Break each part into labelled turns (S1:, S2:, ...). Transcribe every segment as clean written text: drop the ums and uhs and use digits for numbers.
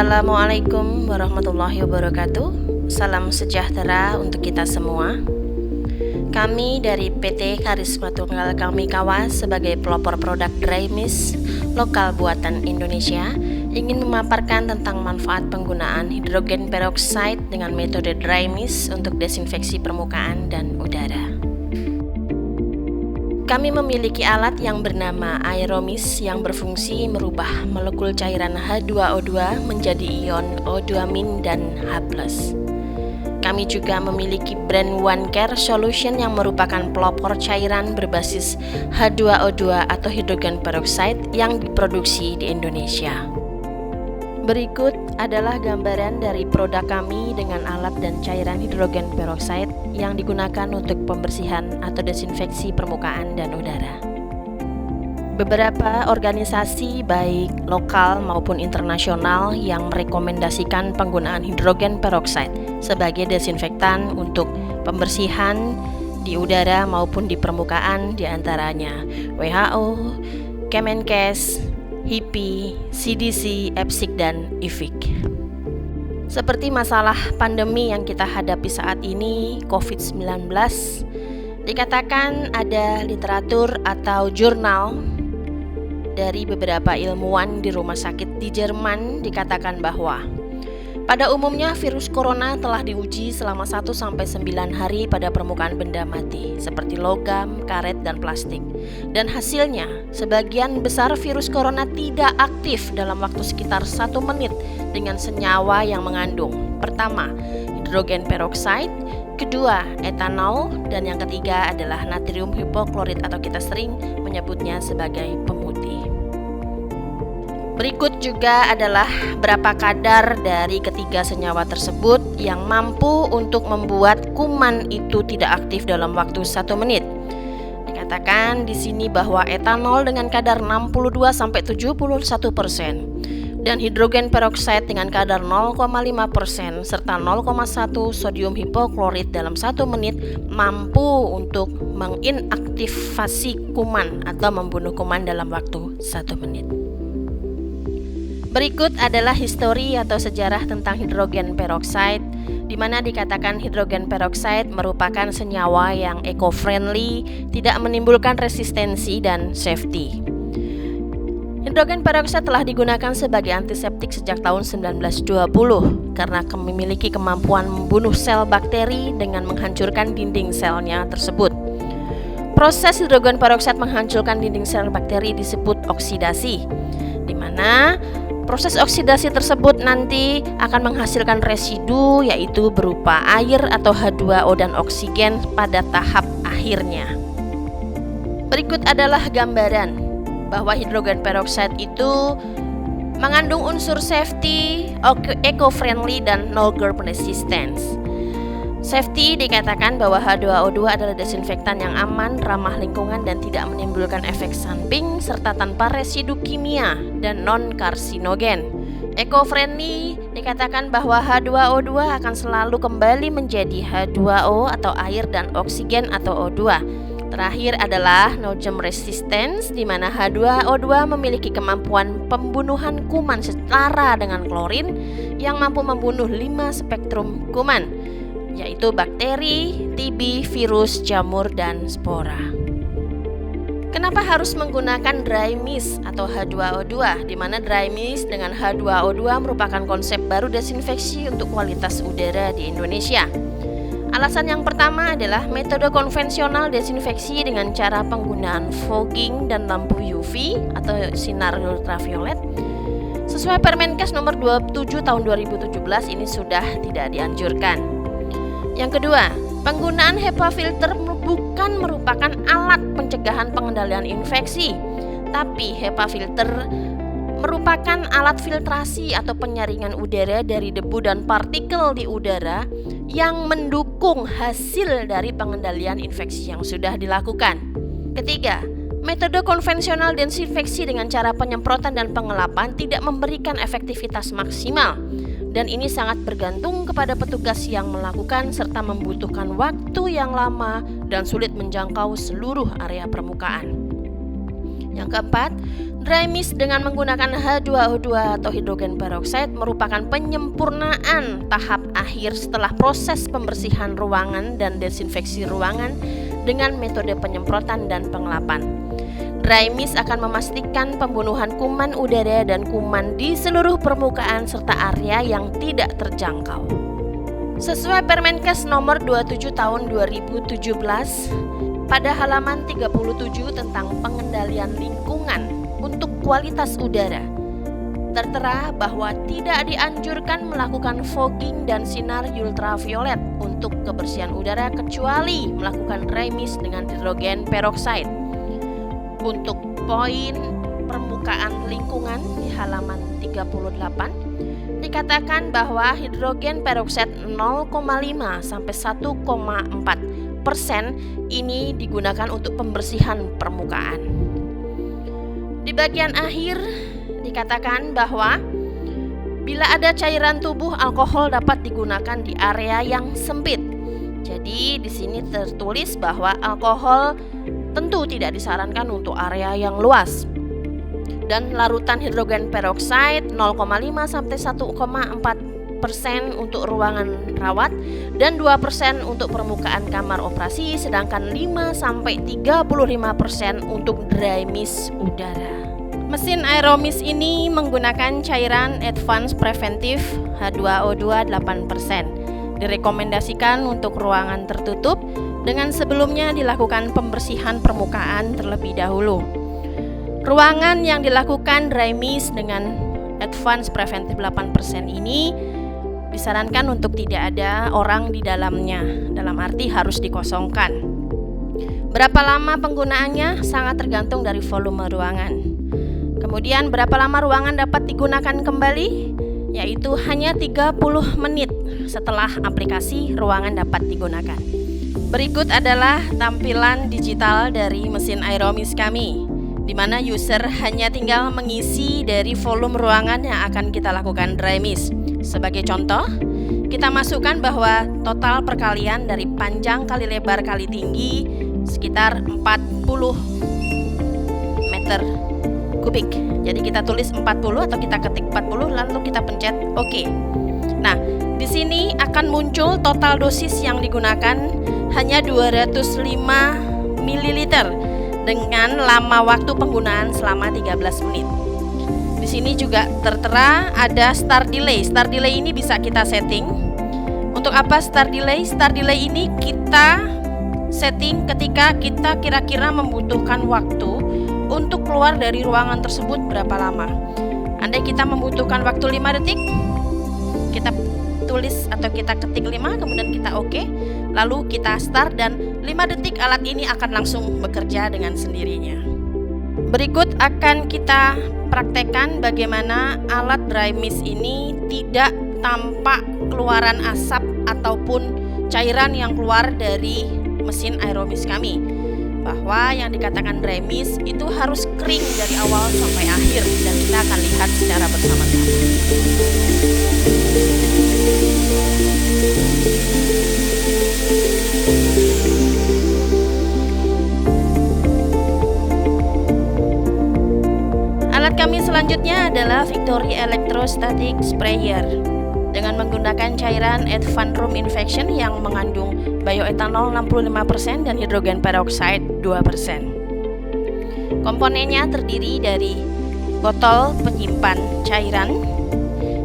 S1: Assalamualaikum warahmatullahi wabarakatuh. Salam sejahtera untuk kita semua. Kami dari PT Karisma Tunggal Kamikawa sebagai pelopor produk dry mist lokal buatan Indonesia ingin memaparkan tentang manfaat penggunaan hidrogen peroksida dengan metode dry mist untuk desinfeksi permukaan dan udara. Kami memiliki alat yang bernama Aeromist yang berfungsi merubah molekul cairan H2O2 menjadi ion O2- dan H+. Kami juga memiliki brand One Care Solution yang merupakan pelopor cairan berbasis H2O2 atau hidrogen peroksida yang diproduksi di Indonesia. Berikut adalah gambaran dari produk kami dengan alat dan cairan hidrogen peroksida yang digunakan untuk pembersihan atau desinfeksi permukaan dan udara. Beberapa organisasi baik lokal maupun internasional yang merekomendasikan penggunaan hidrogen peroksida sebagai desinfektan untuk pembersihan di udara maupun di permukaan, diantaranya WHO, Kemenkes, HIPI, CDC, EPSIC, dan IFIC. Seperti masalah pandemi yang kita hadapi saat ini, COVID-19, dikatakan ada literatur atau jurnal dari beberapa ilmuwan di rumah sakit di Jerman dikatakan bahwa pada umumnya virus corona telah diuji selama 1-9 hari pada permukaan benda mati seperti logam, karet, dan plastik. Dan hasilnya, sebagian besar virus corona tidak aktif dalam waktu sekitar 1 menit dengan senyawa yang mengandung. Pertama, hidrogen peroksida, kedua, etanol, dan yang ketiga adalah natrium hipoklorit atau kita sering menyebutnya sebagai pemutih. Berikut juga adalah berapa kadar dari ketiga senyawa tersebut yang mampu untuk membuat kuman itu tidak aktif dalam waktu 1 menit. Dikatakan di sini bahwa etanol dengan kadar 62-71% dan hidrogen peroksida dengan kadar 0,5% serta 0,1 sodium hipoklorit dalam 1 menit mampu untuk menginaktivasi kuman atau membunuh kuman dalam waktu 1 menit. Berikut adalah histori atau sejarah tentang hidrogen peroksida, di mana dikatakan hidrogen peroksida merupakan senyawa yang eco-friendly, tidak menimbulkan resistensi dan safety. Hidrogen peroksida telah digunakan sebagai antiseptik sejak tahun 1920 karena memiliki kemampuan membunuh sel bakteri dengan menghancurkan dinding selnya tersebut. Proses hidrogen peroksida menghancurkan dinding sel bakteri disebut oksidasi, di mana proses oksidasi tersebut nanti akan menghasilkan residu yaitu berupa air atau H2O dan oksigen pada tahap akhirnya. Berikut adalah gambaran bahwa hidrogen peroksida itu mengandung unsur safety, eco-friendly, dan no germ resistance. Safety dikatakan bahwa H2O2 adalah desinfektan yang aman, ramah lingkungan, dan tidak menimbulkan efek samping serta tanpa residu kimia dan non-karsinogen. Eco-friendly dikatakan bahwa H2O2 akan selalu kembali menjadi H2O atau air dan oksigen atau O2. Terakhir adalah no germ resistance, di mana H2O2 memiliki kemampuan pembunuhan kuman setara dengan klorin yang mampu membunuh 5 spektrum kuman, yaitu bakteri, TB, virus, jamur, dan spora. Kenapa harus menggunakan dry mist atau H2O2, di mana dry mist dengan H2O2 merupakan konsep baru desinfeksi untuk kualitas udara di Indonesia? Alasan yang pertama adalah metode konvensional desinfeksi dengan cara penggunaan fogging dan lampu UV atau sinar ultraviolet. Sesuai Permenkes nomor 27 tahun 2017 ini sudah tidak dianjurkan. Yang kedua, penggunaan HEPA filter bukan merupakan alat pencegahan pengendalian infeksi, tapi HEPA filter merupakan alat filtrasi atau penyaringan udara dari debu dan partikel di udara yang mendukung hasil dari pengendalian infeksi yang sudah dilakukan. Ketiga, metode konvensional desinfeksi dengan cara penyemprotan dan pengelapan tidak memberikan efektivitas maksimal. Dan ini sangat bergantung kepada petugas yang melakukan serta membutuhkan waktu yang lama dan sulit menjangkau seluruh area permukaan. Yang keempat, dry mist dengan menggunakan H2O2 atau hidrogen peroksida merupakan penyempurnaan tahap akhir setelah proses pembersihan ruangan dan desinfeksi ruangan dengan metode penyemprotan dan pengelapan. Dry mist akan memastikan pembunuhan kuman udara dan kuman di seluruh permukaan serta area yang tidak terjangkau. Sesuai Permenkes nomor 27 tahun 2017 pada halaman 37 tentang pengendalian lingkungan untuk kualitas udara, tertera bahwa tidak dianjurkan melakukan fogging dan sinar ultraviolet untuk kebersihan udara kecuali melakukan dry mist dengan hidrogen peroksida. Untuk poin permukaan lingkungan di halaman 38 dikatakan bahwa hidrogen peroksida 0,5 sampai 1,4% ini digunakan untuk pembersihan permukaan. Di bagian akhir dikatakan bahwa bila ada cairan tubuh, alkohol dapat digunakan di area yang sempit. Jadi di sini tertulis bahwa alkohol tentu tidak disarankan untuk area yang luas. Dan larutan hidrogen peroksida 0,5 sampai 1,4% untuk ruangan rawat dan 2% untuk permukaan kamar operasi, sedangkan 5 sampai 35% untuk dry mist udara. Mesin aeromist ini menggunakan cairan Advanced Preventive H2O2 8%. Direkomendasikan untuk ruangan tertutup dengan sebelumnya dilakukan pembersihan permukaan terlebih dahulu. Ruangan yang dilakukan dry mist dengan Advanced Preventive 8% ini disarankan untuk tidak ada orang di dalamnya, dalam arti harus dikosongkan. Berapa lama penggunaannya sangat tergantung dari volume ruangan. Kemudian berapa lama ruangan dapat digunakan kembali? Yaitu hanya 30 menit setelah aplikasi ruangan dapat digunakan. Berikut adalah tampilan digital dari mesin aeromist kami, di mana user hanya tinggal mengisi dari volume ruangan yang akan kita lakukan dry mist. Sebagai contoh, kita masukkan bahwa total perkalian dari panjang kali lebar kali tinggi sekitar 40 meter kubik. Jadi kita tulis 40 atau kita ketik 40 lalu kita pencet OK. Nah, di sini akan muncul total dosis yang digunakan hanya 205 ml dengan lama waktu penggunaan selama 13 menit. Di sini juga tertera ada start delay. Start delay ini bisa kita setting. Untuk apa start delay? Start delay ini kita setting ketika kita kira-kira membutuhkan waktu untuk keluar dari ruangan tersebut berapa lama. Andai kita membutuhkan waktu 5 detik, kita tulis atau kita ketik 5, kemudian kita OK, lalu kita start dan 5 detik alat ini akan langsung bekerja dengan sendirinya. Berikut akan kita praktekkan bagaimana alat dry mist ini tidak tampak keluaran asap ataupun cairan yang keluar dari mesin aeromist kami. Bahwa yang dikatakan dry mist itu harus kering dari awal sampai akhir, dan kita akan lihat secara bersama-sama. Alat kami selanjutnya adalah Victory Electrostatic Sprayer dengan menggunakan cairan Advanced Room Infection yang mengandung bioetanol 65% dan hidrogen peroksida 2%. Komponennya terdiri dari botol penyimpan cairan,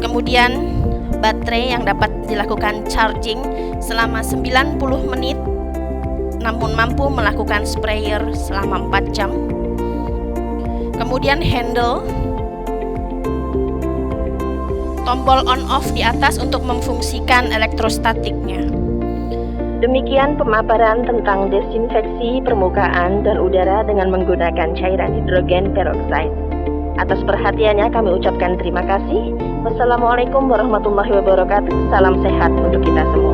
S1: kemudian baterai yang dapat dilakukan charging selama 90 menit namun mampu melakukan sprayer selama 4 jam. Kemudian handle, tombol on off di atas untuk memfungsikan elektrostatiknya. Demikian pemaparan tentang desinfeksi permukaan dan udara dengan menggunakan cairan hidrogen peroksida. Atas perhatiannya kami ucapkan terima kasih. Wassalamualaikum warahmatullahi wabarakatuh. Salam sehat untuk kita semua.